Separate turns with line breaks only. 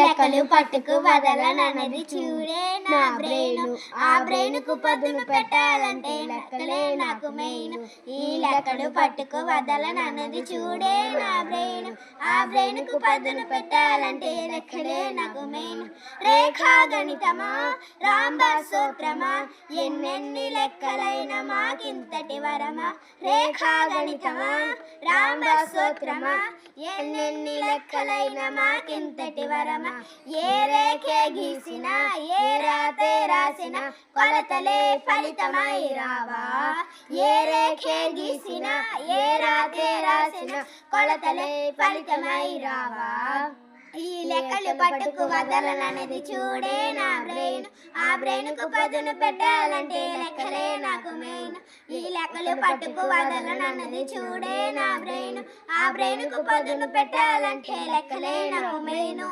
లెక్కలు పట్టుకు వదలనన్నది చూడే నా బ్రెయిన్. ఆ బ్రెయిన్కు పదును పెట్టాలంటే లెక్కలే నాకు మెయిన్. ఈ లెక్కలు పట్టుకు వదలనన్నది చూడే నా బ్రెయిన్. ఆ బ్రెయిన్కు పదును పెట్టాలంటే లెక్కలే నాకు మెయిన్. రేఖా గణితమా రాంబా సూత్రమా ఎన్నెన్ని లెక్కలైన మాకింతటి వరమా. రేఖా గణితమా రాంబా సూత్రమా ఎన్నెన్ని లెక్కలైన మాకింతటి వరమా. ఏ రేఖే గీసినా ఏ రాతే రాసిన కొలతలే ఫలితమై రావా. ఏ రేఖే గీసినా ఏ రాతే రాసిన కొలతలే ఫలితమై రావా. ఈ లెక్కలు పట్టుకు వదలనన్నది చూడే నా బ్రెయిన్. ఆ బ్రెయిన్కు పదును పెట్టాలంటే లెక్కలే నాకు మెయిన్. ఈ లెక్కలు పట్టుకు వదలనన్నది చూడే నా బ్రెయిన్. ఆ బ్రెయిన్కు పదును పెట్టాలంటే లెక్కలే నాకు మెయిన్.